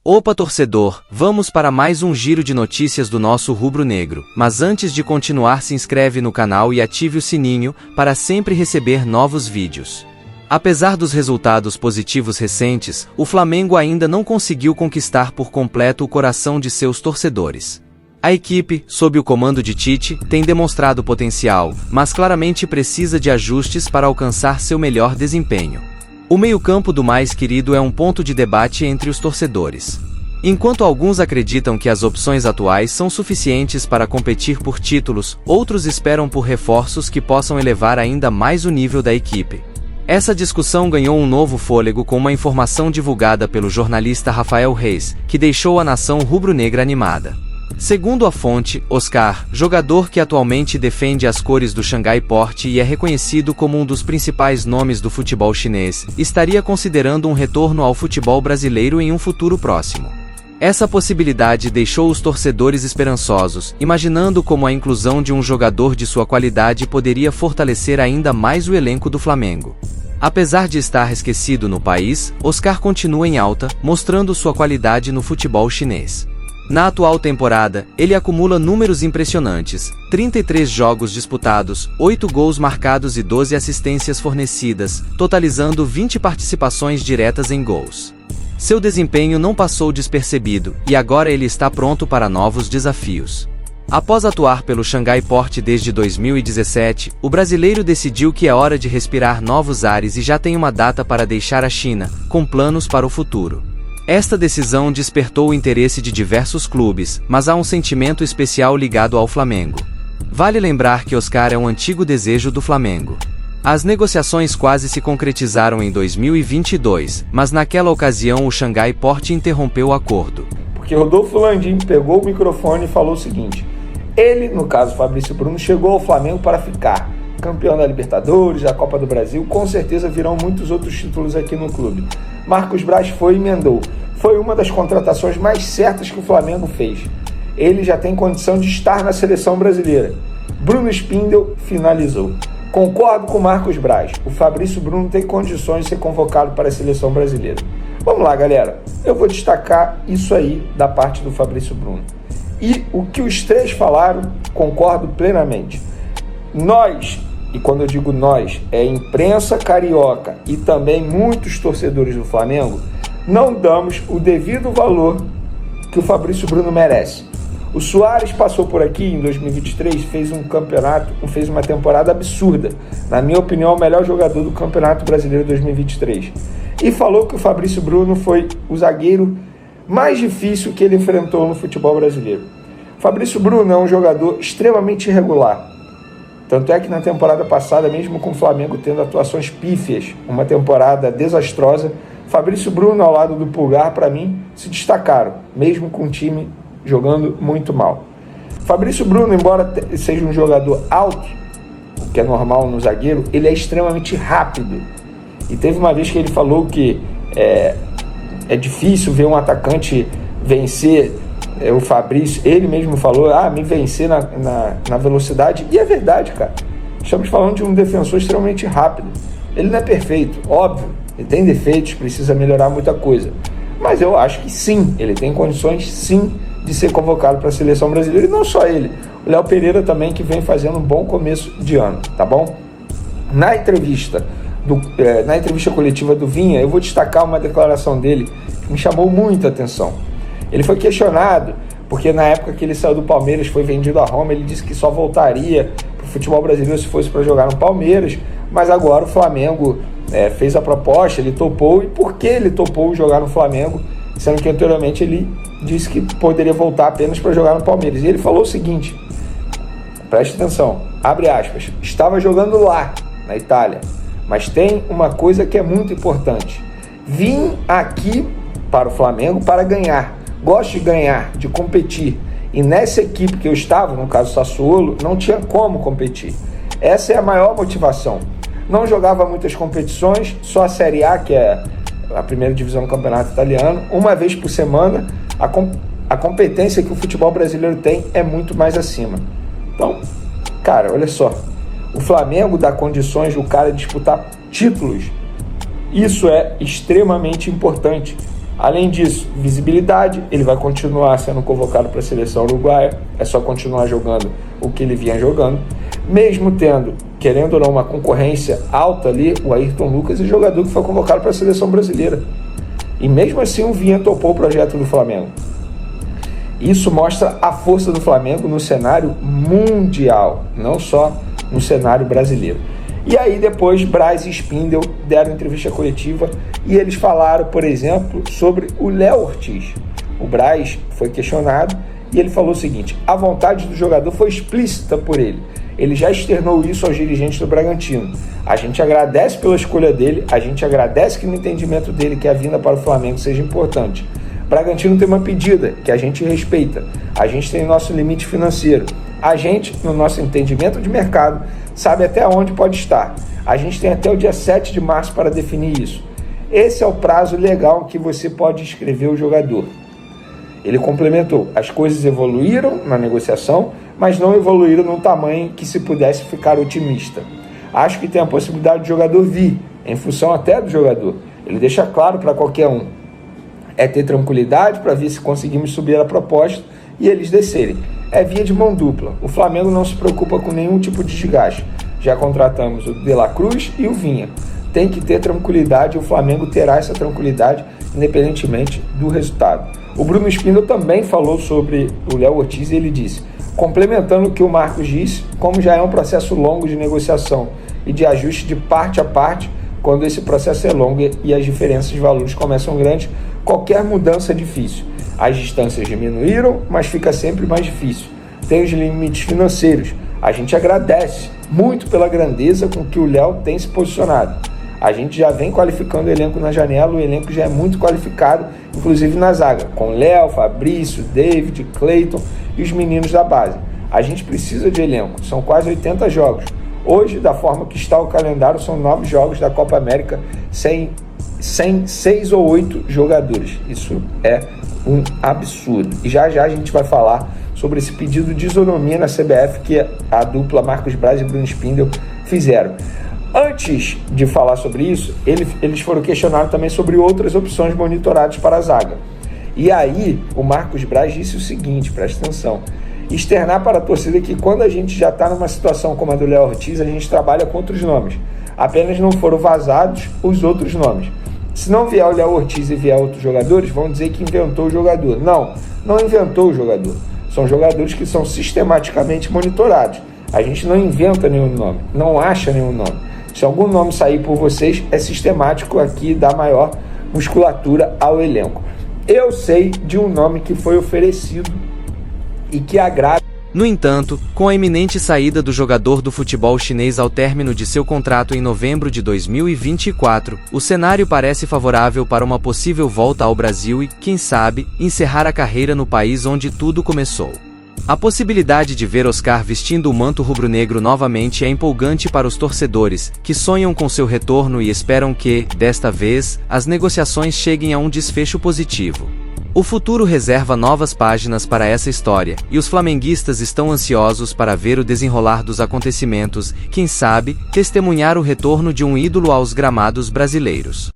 Opa torcedor, vamos para mais um giro de notícias do nosso rubro-negro, mas antes de continuar se inscreve no canal e ative o sininho, para sempre receber novos vídeos. Apesar dos resultados positivos recentes, o Flamengo ainda não conseguiu conquistar por completo o coração de seus torcedores. A equipe, sob o comando de Tite, tem demonstrado potencial, mas claramente precisa de ajustes para alcançar seu melhor desempenho. O meio-campo do mais querido é um ponto de debate entre os torcedores. Enquanto alguns acreditam que as opções atuais são suficientes para competir por títulos, outros esperam por reforços que possam elevar ainda mais o nível da equipe. Essa discussão ganhou um novo fôlego com uma informação divulgada pelo jornalista Rafael Reis, que deixou a nação rubro-negra animada. Segundo a fonte, Oscar, jogador que atualmente defende as cores do Xangai Sport e é reconhecido como um dos principais nomes do futebol chinês, estaria considerando um retorno ao futebol brasileiro em um futuro próximo. Essa possibilidade deixou os torcedores esperançosos, imaginando como a inclusão de um jogador de sua qualidade poderia fortalecer ainda mais o elenco do Flamengo. Apesar de estar esquecido no país, Oscar continua em alta, mostrando sua qualidade no futebol chinês. Na atual temporada, ele acumula números impressionantes: 33 jogos disputados, 8 gols marcados e 12 assistências fornecidas, totalizando 20 participações diretas em gols. Seu desempenho não passou despercebido, e agora ele está pronto para novos desafios. Após atuar pelo Xangai Sport desde 2017, o brasileiro decidiu que é hora de respirar novos ares e já tem uma data para deixar a China, com planos para o futuro. Esta decisão despertou o interesse de diversos clubes, mas há um sentimento especial ligado ao Flamengo. Vale lembrar que Oscar é um antigo desejo do Flamengo. As negociações quase se concretizaram em 2022, mas naquela ocasião o Xangai Sport interrompeu o acordo. Porque Rodolfo Landim pegou o microfone e falou o seguinte: ele, no caso Fabrício Bruno, chegou ao Flamengo para ficar. Campeão da Libertadores, da Copa do Brasil, com certeza virão muitos outros títulos aqui no clube. Marcos Braz foi e emendou. Foi uma das contratações mais certas que o Flamengo fez. Ele já tem condição de estar na seleção brasileira. Bruno Spindel finalizou. Concordo com Marcos Braz. O Fabrício Bruno tem condições de ser convocado para a seleção brasileira. Vamos lá, galera. Eu vou destacar isso aí da parte do Fabrício Bruno. E o que os três falaram, concordo plenamente. Nós, e quando eu digo nós, é a imprensa carioca e também muitos torcedores do Flamengo, não damos o devido valor que o Fabrício Bruno merece. O Suárez passou por aqui em 2023, fez uma temporada absurda. Na minha opinião, o melhor jogador do Campeonato Brasileiro 2023. E falou que o Fabrício Bruno foi o zagueiro mais difícil que ele enfrentou no futebol brasileiro. O Fabrício Bruno é um jogador extremamente irregular. Tanto é que na temporada passada, mesmo com o Flamengo tendo atuações pífias, uma temporada desastrosa, Fabrício Bruno ao lado do Pulgar, para mim, se destacaram, mesmo com o time jogando muito mal. Fabrício Bruno, embora seja um jogador alto, o que é normal no zagueiro, ele é extremamente rápido. E teve uma vez que ele falou que é difícil ver um atacante vencer o Fabrício. Ele mesmo falou, me vencer na velocidade. E é verdade, cara. Estamos falando de um defensor extremamente rápido. Ele não é perfeito, óbvio. Ele tem defeitos, precisa melhorar muita coisa. Mas eu acho que sim, ele tem condições sim de ser convocado para a seleção brasileira. E não só ele, o Léo Pereira também, que vem fazendo um bom começo de ano, tá bom? Na entrevista coletiva do Vinha, eu vou destacar uma declaração dele que me chamou muita atenção. Ele foi questionado, porque na época que ele saiu do Palmeiras, foi vendido a Roma, ele disse que só voltaria para o futebol brasileiro se fosse para jogar no Palmeiras, mas agora o Flamengo fez a proposta, ele topou. E por que ele topou jogar no Flamengo, sendo que anteriormente ele disse que poderia voltar apenas para jogar no Palmeiras? E ele falou o seguinte, preste atenção, abre aspas: estava jogando lá, na Itália, mas tem uma coisa que é muito importante: vim aqui para o Flamengo para ganhar, gosto de ganhar, de competir, e nessa equipe que eu estava, no caso Sassuolo, não tinha como competir. Essa é a maior motivação. Não jogava muitas competições, só a Série A, que é a primeira divisão do campeonato italiano, uma vez por semana. A competência que o futebol brasileiro tem é muito mais acima. Então, cara, olha só, o Flamengo dá condições do cara disputar títulos. Isso é extremamente importante. Além disso, visibilidade, ele vai continuar sendo convocado para a seleção uruguaia, é só continuar jogando o que ele vinha jogando, mesmo tendo, querendo ou não, uma concorrência alta ali, o Ayrton Lucas é jogador que foi convocado para a seleção brasileira. E mesmo assim o Vinha topou o projeto do Flamengo. Isso mostra a força do Flamengo no cenário mundial, não só no cenário brasileiro. E aí depois Braz e Spindel deram entrevista coletiva e eles falaram, por exemplo, sobre o Léo Ortiz. O Braz foi questionado e ele falou o seguinte: a vontade do jogador foi explícita por ele. Ele já externou isso aos dirigentes do Bragantino. A gente agradece pela escolha dele, a gente agradece que no entendimento dele que a vinda para o Flamengo seja importante. Bragantino tem uma pedida que a gente respeita. A gente tem nosso limite financeiro. A gente, no nosso entendimento de mercado, sabe até onde pode estar. A gente tem até o dia 7 de março para definir isso. Esse é o prazo legal que você pode inscrever o jogador. Ele complementou: as coisas evoluíram na negociação, mas não evoluíram num tamanho que se pudesse ficar otimista. Acho que tem a possibilidade do jogador vir, em função até do jogador. Ele deixa claro para qualquer um. É ter tranquilidade para ver se conseguimos subir a proposta e eles descerem. É via de mão dupla. O Flamengo não se preocupa com nenhum tipo de desgaste. Já contratamos o De La Cruz e o Vinha. Tem que ter tranquilidade, o Flamengo terá essa tranquilidade independentemente do resultado. O Bruno Spindel também falou sobre o Léo Ortiz e ele disse, complementando o que o Marcos disse, como já é um processo longo de negociação e de ajuste de parte a parte, quando esse processo é longo e as diferenças de valores começam grandes, qualquer mudança é difícil. As distâncias diminuíram, mas fica sempre mais difícil. Tem os limites financeiros. A gente agradece muito pela grandeza com que o Léo tem se posicionado. A gente já vem qualificando o elenco na janela, o elenco já é muito qualificado, inclusive na zaga, com Léo, Fabrício, David, Cleiton e os meninos da base. A gente precisa de elenco, são quase 80 jogos. Hoje, da forma que está o calendário, são 9 jogos da Copa América sem 6 ou 8 jogadores. Isso é um absurdo. E já já a gente vai falar sobre esse pedido de isonomia na CBF que a dupla Marcos Braz e Bruno Spindel fizeram. Antes de falar sobre isso, eles foram questionados também sobre outras opções monitoradas para a zaga. E aí, o Marcos Braz disse o seguinte, presta atenção: externar para a torcida que quando a gente já está numa situação como a do Léo Ortiz, a gente trabalha com outros nomes. Apenas não foram vazados os outros nomes. Se não vier o Léo Ortiz e vier outros jogadores, vão dizer que inventou o jogador. Não, não inventou o jogador. São jogadores que são sistematicamente monitorados. A gente não inventa nenhum nome, não acha nenhum nome. Se algum nome sair por vocês, é sistemático aqui dar maior musculatura ao elenco. Eu sei de um nome que foi oferecido e que agrada. No entanto, com a iminente saída do jogador do futebol chinês ao término de seu contrato em novembro de 2024, o cenário parece favorável para uma possível volta ao Brasil e, quem sabe, encerrar a carreira no país onde tudo começou. A possibilidade de ver Oscar vestindo o manto rubro-negro novamente é empolgante para os torcedores, que sonham com seu retorno e esperam que, desta vez, as negociações cheguem a um desfecho positivo. O futuro reserva novas páginas para essa história, e os flamenguistas estão ansiosos para ver o desenrolar dos acontecimentos, quem sabe, testemunhar o retorno de um ídolo aos gramados brasileiros.